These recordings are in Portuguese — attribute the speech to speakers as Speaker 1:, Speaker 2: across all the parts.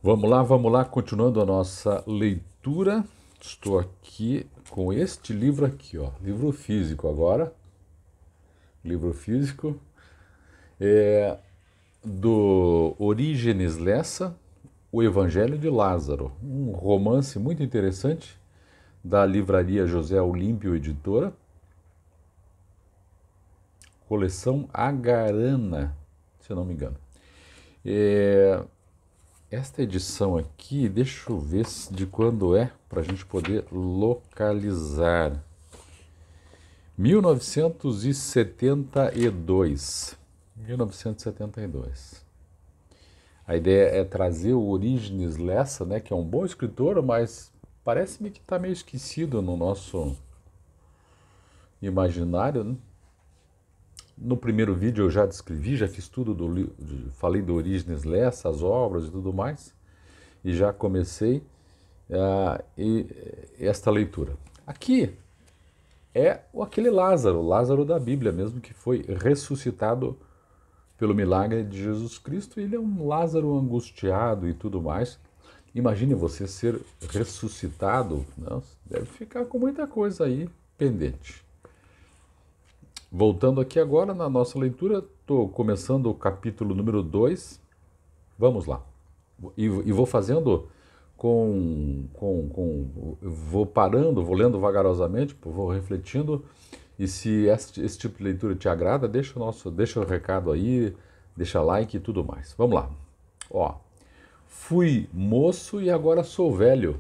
Speaker 1: Vamos lá, continuando a nossa leitura. Estou aqui com este livro aqui, ó, livro físico agora, livro físico, do Orígenes Lessa, O Evangelho de Lázaro, um romance muito interessante da livraria José Olímpio Editora, coleção Agarana, se eu não me engano. Esta edição aqui, deixa eu ver de quando é, para a gente poder localizar. 1972. 1972. A ideia é trazer o Orígenes Lessa, né, que é um bom escritor, mas parece-me que está meio esquecido no nosso imaginário, né? No primeiro vídeo eu já descrevi, já fiz tudo, falei do Orígenes Lessa, as obras e tudo mais, e já comecei esta leitura. Aqui é aquele Lázaro, Lázaro da Bíblia mesmo, que foi ressuscitado pelo milagre de Jesus Cristo. Ele é um Lázaro angustiado e tudo mais. Imagine você ser ressuscitado, né? Deve ficar com muita coisa aí pendente. Voltando aqui agora na nossa leitura, estou começando o capítulo número 2. Vamos lá. E vou fazendo vou parando, vou lendo vagarosamente, vou refletindo. E se esse tipo de leitura te agrada, deixa o recado aí, deixa like e tudo mais. Vamos lá. Ó, fui moço e agora sou velho.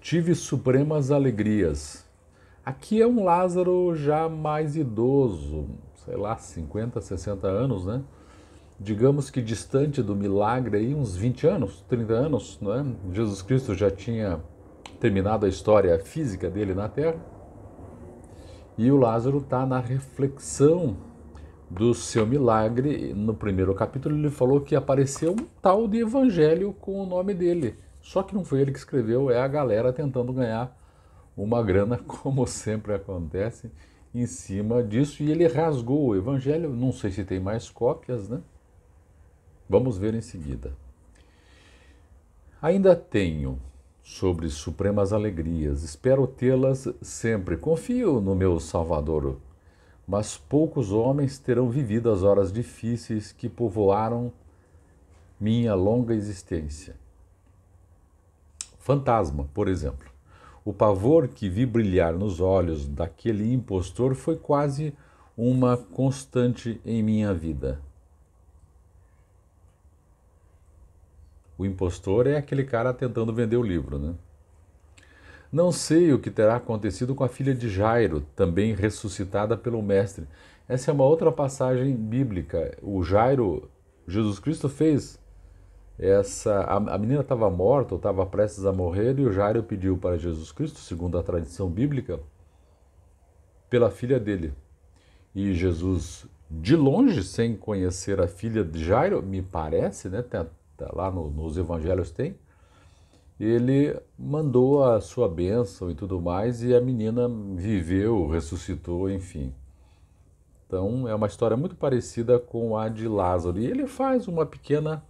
Speaker 1: Tive supremas alegrias. Aqui é um Lázaro já mais idoso, sei lá, 50, 60 anos, né? Digamos que distante do milagre aí, uns 20 anos, 30 anos, não é? Jesus Cristo já tinha terminado a história física dele na Terra. E o Lázaro está na reflexão do seu milagre. No primeiro capítulo ele falou que apareceu um tal de evangelho com o nome dele. Só que não foi ele que escreveu, é a galera tentando ganhar uma grana, como sempre acontece, em cima disso. E ele rasgou o evangelho, não sei se tem mais cópias, né? Vamos ver em seguida. Ainda tenho sobre supremas alegrias, espero tê-las sempre. Confio no meu Salvador, mas poucos homens terão vivido as horas difíceis que povoaram minha longa existência. Fantasma, por exemplo. O pavor que vi brilhar nos olhos daquele impostor foi quase uma constante em minha vida. O impostor é aquele cara tentando vender o livro, né? Não sei o que terá acontecido com a filha de Jairo, também ressuscitada pelo Mestre. Essa é uma outra passagem bíblica. O Jairo, Jesus Cristo fez essa. A menina estava morta ou estava prestes a morrer e o Jairo pediu para Jesus Cristo, segundo a tradição bíblica, pela filha dele. E Jesus, de longe, sem conhecer a filha de Jairo, me parece, né? Lá nos evangelhos tem. Ele mandou a sua bênção e tudo mais, e a menina viveu, ressuscitou, enfim. Então é uma história muito parecida com a de Lázaro. E ele faz uma pequena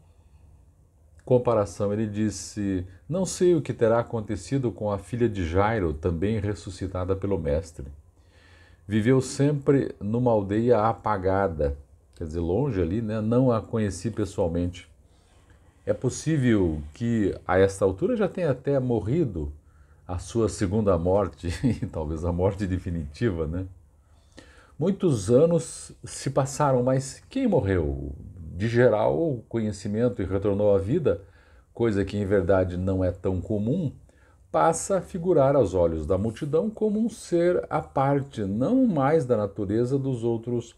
Speaker 1: comparação. Ele disse: não sei o que terá acontecido com a filha de Jairo, também ressuscitada pelo Mestre. Viveu sempre numa aldeia apagada, quer dizer, longe ali, né? Não a conheci pessoalmente. É possível que a esta altura já tenha até morrido a sua segunda morte, talvez a morte definitiva, né? Muitos anos se passaram, mas quem morreu? De geral, o conhecimento e retornou à vida, coisa que em verdade não é tão comum, passa a figurar aos olhos da multidão como um ser à parte, não mais da natureza dos outros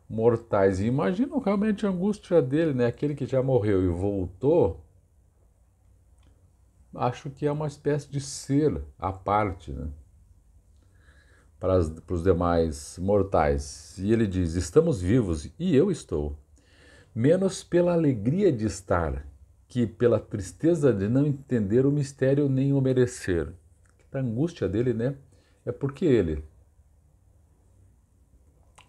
Speaker 1: mortais. E imaginam realmente a angústia dele, né? Aquele que já morreu e voltou, acho que é uma espécie de ser à parte, né? Para os demais mortais. E ele diz: estamos vivos e eu estou, menos pela alegria de estar, que pela tristeza de não entender o mistério nem o merecer. A angústia dele, né? É porque ele.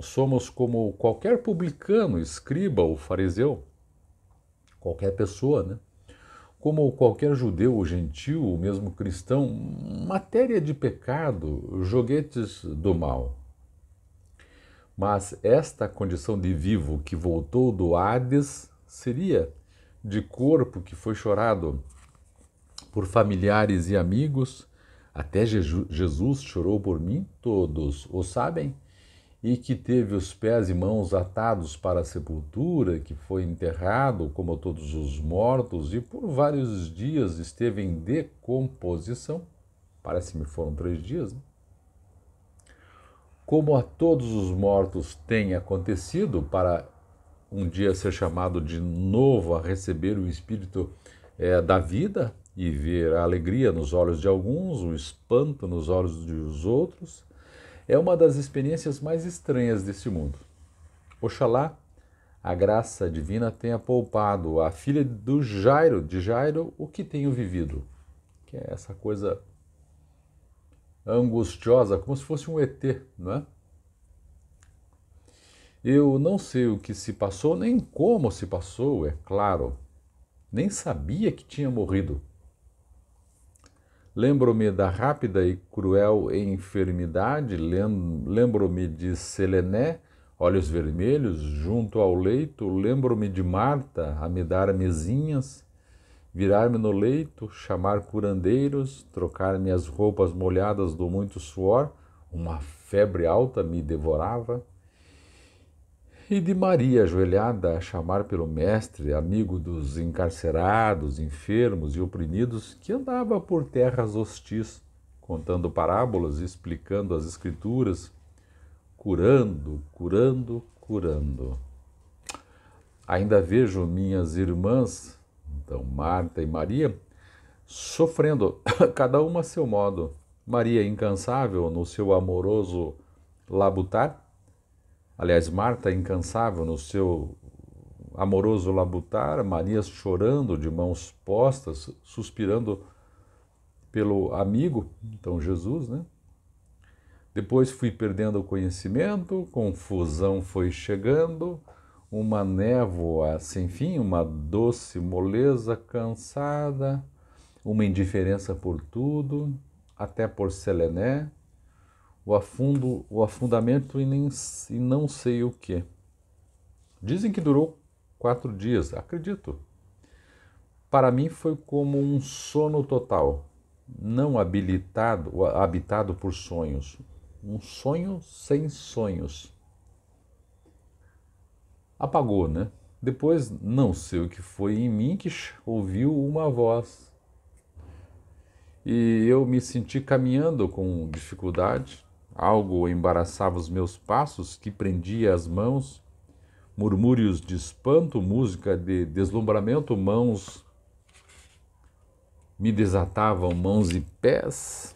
Speaker 1: Somos como qualquer publicano, escriba ou fariseu, qualquer pessoa, né? como qualquer judeu ou gentil, ou mesmo cristão, matéria de pecado, joguetes do mal. Mas esta condição de vivo que voltou do Hades seria de corpo que foi chorado por familiares e amigos, até Jesus chorou por mim, todos o sabem, e que teve os pés e mãos atados para a sepultura, que foi enterrado como todos os mortos, e por vários dias esteve em decomposição, parece-me foram 3 dias, né? Como a todos os mortos tem acontecido, para um dia ser chamado de novo a receber o Espírito da vida e ver a alegria nos olhos de alguns, o espanto nos olhos dos outros, é uma das experiências mais estranhas deste mundo. Oxalá a graça divina tenha poupado a filha de Jairo, o que tenho vivido, que é essa coisa angustiosa, como se fosse um ET, não é? Eu não sei o que se passou, nem como se passou, é claro. Nem sabia que tinha morrido. Lembro-me da rápida e cruel enfermidade, lembro-me de Selené, olhos vermelhos, junto ao leito, lembro-me de Marta a me dar mesinhas, virar-me no leito, chamar curandeiros, trocar minhas roupas molhadas do muito suor, uma febre alta me devorava, e de Maria ajoelhada a chamar pelo Mestre, amigo dos encarcerados, enfermos e oprimidos, que andava por terras hostis, contando parábolas e explicando as Escrituras, curando, curando, curando. Ainda vejo minhas irmãs, então Marta e Maria, sofrendo, cada uma a seu modo. Maria incansável no seu amoroso labutar, aliás, Marta incansável no seu amoroso labutar, Maria chorando de mãos postas, suspirando pelo amigo, então Jesus, né? Depois fui perdendo o conhecimento, confusão foi chegando, uma névoa sem fim, uma doce moleza cansada, uma indiferença por tudo, até por Selené, o afundamento e não sei o que. Dizem que durou 4 dias, acredito. Para mim foi como um sono total, não habitado por sonhos. Um sonho sem sonhos. Apagou, né? Depois, não sei o que foi em mim que ouviu uma voz. E eu me senti caminhando com dificuldade. Algo embaraçava os meus passos, que prendia as mãos. Murmúrios de espanto, música de deslumbramento, mãos me desatavam, mãos e pés.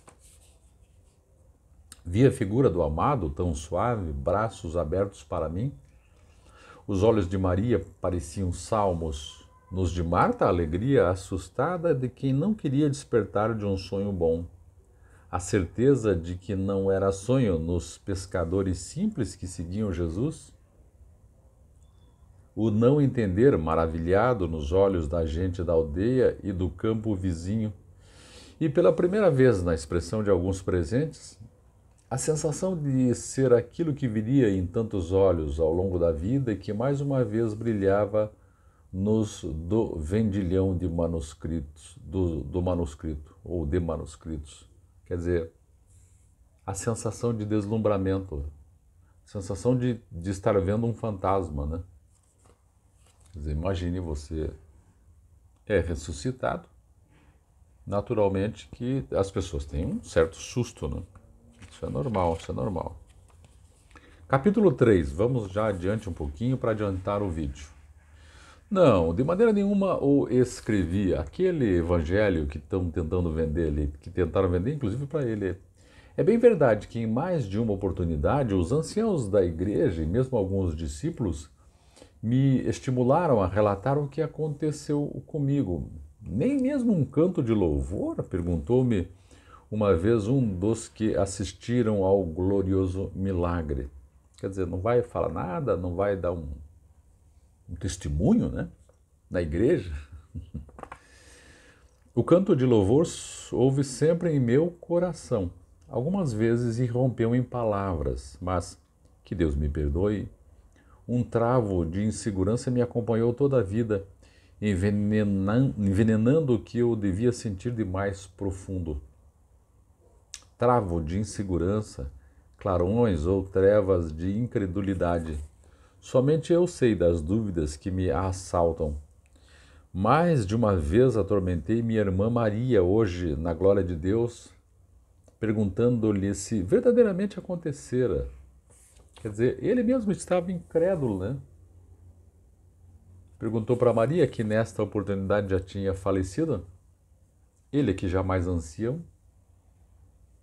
Speaker 1: Vi a figura do amado, tão suave, braços abertos para mim. Os olhos de Maria pareciam salmos. Nos de Marta, a alegria assustada de quem não queria despertar de um sonho bom. A certeza de que não era sonho nos pescadores simples que seguiam Jesus. O não entender maravilhado nos olhos da gente da aldeia e do campo vizinho. E pela primeira vez na expressão de alguns presentes, a sensação de ser aquilo que viria em tantos olhos ao longo da vida e que mais uma vez brilhava nos do vendilhão de manuscritos, do manuscrito ou de manuscritos. Quer dizer, a sensação de deslumbramento, a sensação de estar vendo um fantasma, né? Quer dizer, imagine você é ressuscitado, naturalmente que as pessoas têm um certo susto, né? Isso é normal, isso é normal. Capítulo 3, vamos já adiante um pouquinho para adiantar o vídeo. Não, de maneira nenhuma o escrevi. Aquele evangelho que estão tentando vender, que tentaram vender inclusive para ele. É bem verdade que em mais de uma oportunidade os anciãos da igreja e mesmo alguns discípulos me estimularam a relatar o que aconteceu comigo. Nem mesmo um canto de louvor? Perguntou-me uma vez um dos que assistiram ao glorioso milagre. Quer dizer, não vai falar nada, não vai dar um testemunho, né? Na igreja. O canto de louvor houve sempre em meu coração. Algumas vezes irrompeu em palavras, mas, que Deus me perdoe, um travo de insegurança me acompanhou toda a vida, envenenando o que eu devia sentir de mais profundo. Travo de insegurança, clarões ou trevas de incredulidade. Somente eu sei das dúvidas que me assaltam. Mais de uma vez atormentei minha irmã Maria, hoje, na glória de Deus, perguntando-lhe se verdadeiramente acontecera. Quer dizer, ele mesmo estava incrédulo, né? Perguntou para Maria, que nesta oportunidade já tinha falecido, ele que já mais ancião,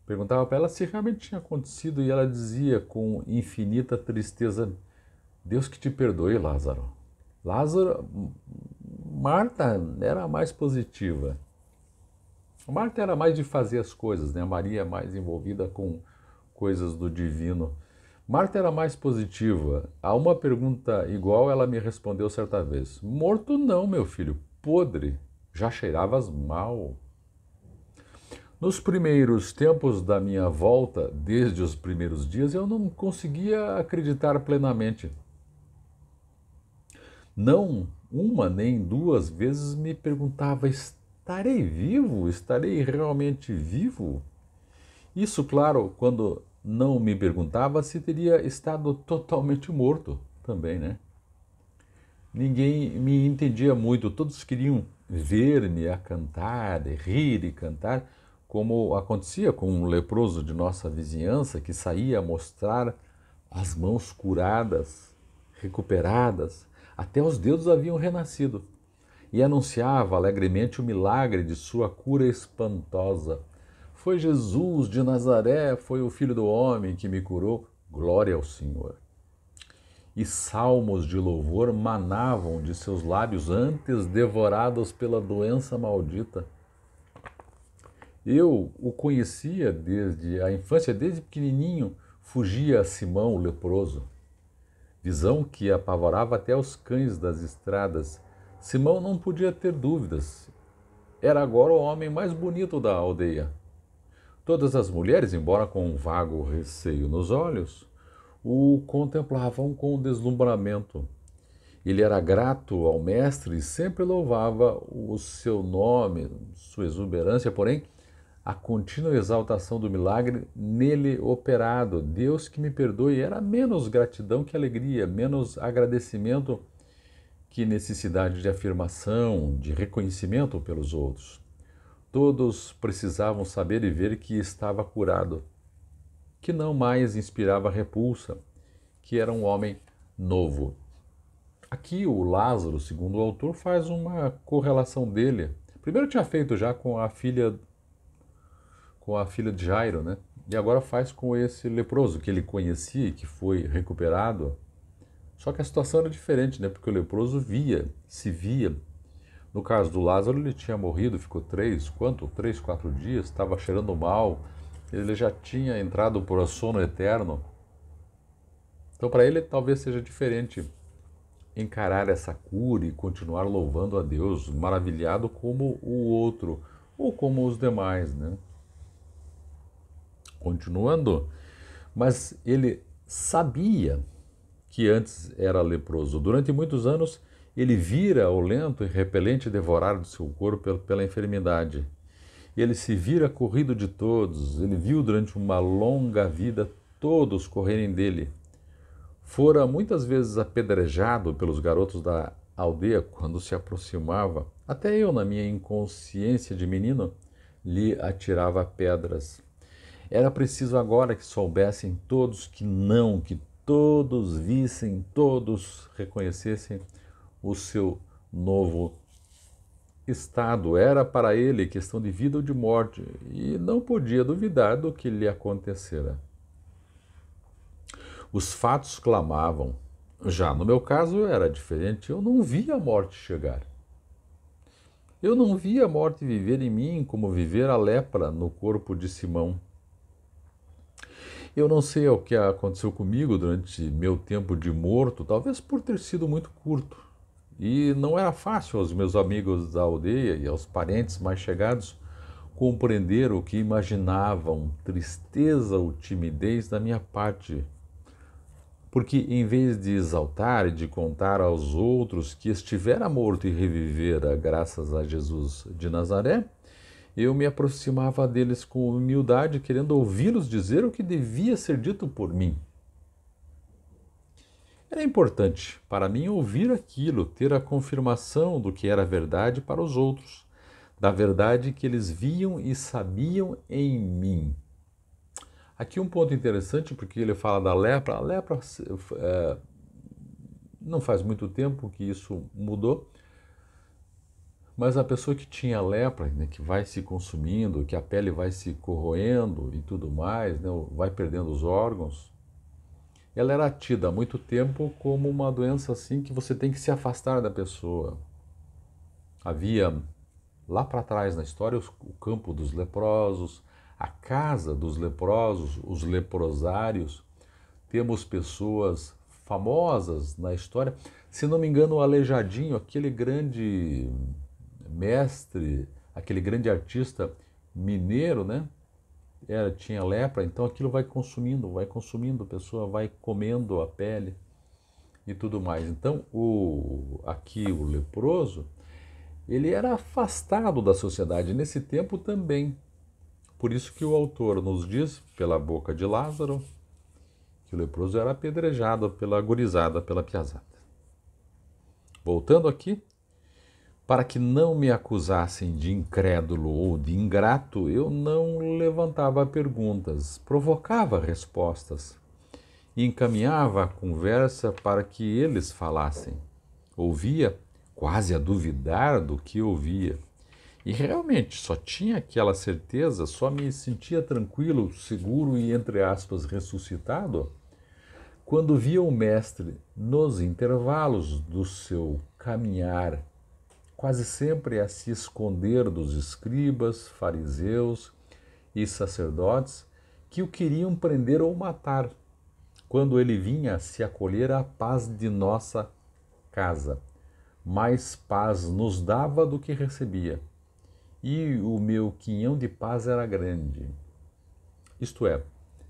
Speaker 1: perguntava para ela se realmente tinha acontecido e ela dizia com infinita tristeza: Deus que te perdoe, Lázaro. Lázaro, Marta era a mais positiva. Marta era mais de fazer as coisas, né? A Maria mais envolvida com coisas do divino. Marta era mais positiva. A uma pergunta igual ela me respondeu certa vez: Morto não, meu filho, podre. Já cheiravas mal. Nos primeiros tempos da minha volta, desde os primeiros dias, eu não conseguia acreditar plenamente. Não uma nem duas vezes me perguntava: estarei vivo? Estarei realmente vivo? Isso, claro, quando não me perguntava se teria estado totalmente morto também, né? Ninguém me entendia muito, todos queriam ver-me a cantar, rir e cantar, como acontecia com um leproso de nossa vizinhança que saía a mostrar as mãos curadas, recuperadas, até os dedos haviam renascido, e anunciava alegremente o milagre de sua cura espantosa. Foi Jesus de Nazaré, foi o Filho do Homem que me curou. Glória ao Senhor. E salmos de louvor manavam de seus lábios antes devorados pela doença maldita. Eu o conhecia desde a infância, desde pequenininho, fugia a Simão, o leproso. Visão que apavorava até os cães das estradas. Simão não podia ter dúvidas. Era agora o homem mais bonito da aldeia. Todas as mulheres, embora com um vago receio nos olhos, o contemplavam com deslumbramento. Ele era grato ao mestre e sempre louvava o seu nome, sua exuberância, porém, a contínua exaltação do milagre nele operado. Deus que me perdoe, era menos gratidão que alegria, menos agradecimento que necessidade de afirmação, de reconhecimento pelos outros. Todos precisavam saber e ver que estava curado, que não mais inspirava repulsa, que era um homem novo. Aqui o Lázaro, segundo o autor, faz uma correlação dele. Primeiro tinha feito já com a filha de Jairo, né? E agora faz com esse leproso que ele conhecia e que foi recuperado. Só que a situação era diferente, né? Porque o leproso se via. No caso do Lázaro, ele tinha morrido, ficou 4 dias, estava cheirando mal, ele já tinha entrado por sono eterno. Então, para ele, talvez seja diferente encarar essa cura e continuar louvando a Deus, maravilhado como o outro, ou como os demais, né? Continuando, mas ele sabia que antes era leproso. Durante muitos anos, ele vira o lento e repelente devorar do seu corpo pela enfermidade. Ele se vira corrido de todos, ele viu durante uma longa vida todos correrem dele. Fora muitas vezes apedrejado pelos garotos da aldeia quando se aproximava. Até eu, na minha inconsciência de menino, lhe atirava pedras. Era preciso agora que soubessem todos que todos vissem, todos reconhecessem o seu novo estado. Era para ele questão de vida ou de morte e não podia duvidar do que lhe acontecera. Os fatos clamavam. Já no meu caso era diferente. Eu não via a morte chegar. Eu não via a morte viver em mim como viver a lepra no corpo de Simão. Eu não sei o que aconteceu comigo durante meu tempo de morto, talvez por ter sido muito curto. E não era fácil aos meus amigos da aldeia e aos parentes mais chegados compreender o que imaginavam, tristeza ou timidez da minha parte. Porque em vez de exaltar e de contar aos outros que estivera morto e revivera graças a Jesus de Nazaré, eu me aproximava deles com humildade, querendo ouvi-los dizer o que devia ser dito por mim. Era importante para mim ouvir aquilo, ter a confirmação do que era verdade para os outros, da verdade que eles viam e sabiam em mim. Aqui um ponto interessante, porque ele fala da lepra. A lepra, não faz muito tempo que isso mudou, mas a pessoa que tinha lepra, né, que vai se consumindo, que a pele vai se corroendo e tudo mais, né, vai perdendo os órgãos, ela era tida há muito tempo como uma doença assim que você tem que se afastar da pessoa. Havia lá para trás na história o campo dos leprosos, a casa dos leprosos, os leprosários. Temos pessoas famosas na história. Se não me engano, o Aleijadinho, aquele grande mestre, aquele grande artista mineiro, né? Tinha lepra, então aquilo vai consumindo, a pessoa vai comendo a pele e tudo mais. Então, aqui o leproso, ele era afastado da sociedade nesse tempo também. Por isso que o autor nos diz, pela boca de Lázaro, que o leproso era apedrejado pela gurizada, pela piazada. Voltando aqui, para que não me acusassem de incrédulo ou de ingrato, eu não levantava perguntas, provocava respostas e encaminhava a conversa para que eles falassem. Ouvia, quase a duvidar do que ouvia. E realmente só tinha aquela certeza, só me sentia tranquilo, seguro e, entre aspas, ressuscitado, quando via o Mestre nos intervalos do seu caminhar, quase sempre a se esconder dos escribas, fariseus e sacerdotes que o queriam prender ou matar, quando ele vinha se acolher à paz de nossa casa. Mais paz nos dava do que recebia, e o meu quinhão de paz era grande. Isto é,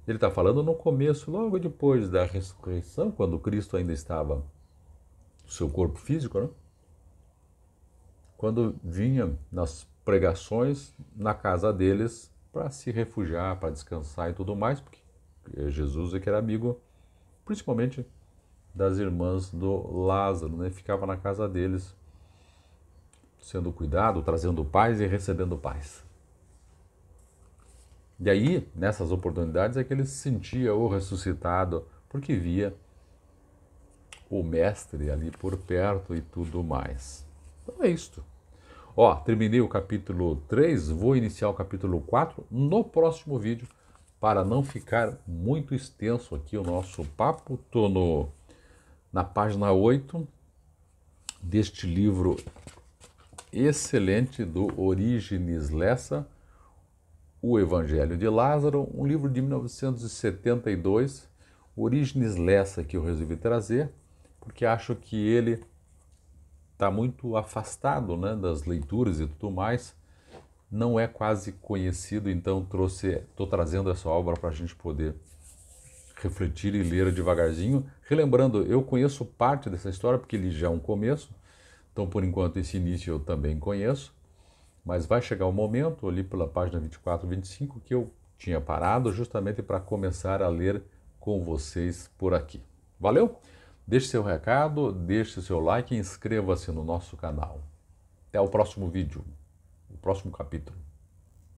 Speaker 1: ele está falando no começo, logo depois da ressurreição, quando Cristo ainda estava no seu corpo físico, né? Quando vinha nas pregações na casa deles para se refugiar, para descansar e tudo mais, porque Jesus é que era amigo, principalmente das irmãs do Lázaro, né? Ficava na casa deles, sendo cuidado, trazendo paz e recebendo paz. E aí, nessas oportunidades, é que ele se sentia o ressuscitado, porque via o Mestre ali por perto e tudo mais. Então é isto. Ó, terminei o capítulo 3, vou iniciar o capítulo 4 no próximo vídeo, para não ficar muito extenso aqui o nosso papo. Estou na página 8 deste livro excelente do Orígenes Lessa, O Evangelho de Lázaro, um livro de 1972, Orígenes Lessa, que eu resolvi trazer, porque acho que ele está muito afastado, né, das leituras e tudo mais, não é quase conhecido, então estou trazendo essa obra para a gente poder refletir e ler devagarzinho. Relembrando, eu conheço parte dessa história, porque ele já é um começo, então por enquanto esse início eu também conheço, mas vai chegar o momento, ali pela página 24, 25, que eu tinha parado justamente para começar a ler com vocês por aqui. Valeu? Deixe seu recado, deixe seu like e inscreva-se no nosso canal. Até o próximo vídeo, o próximo capítulo.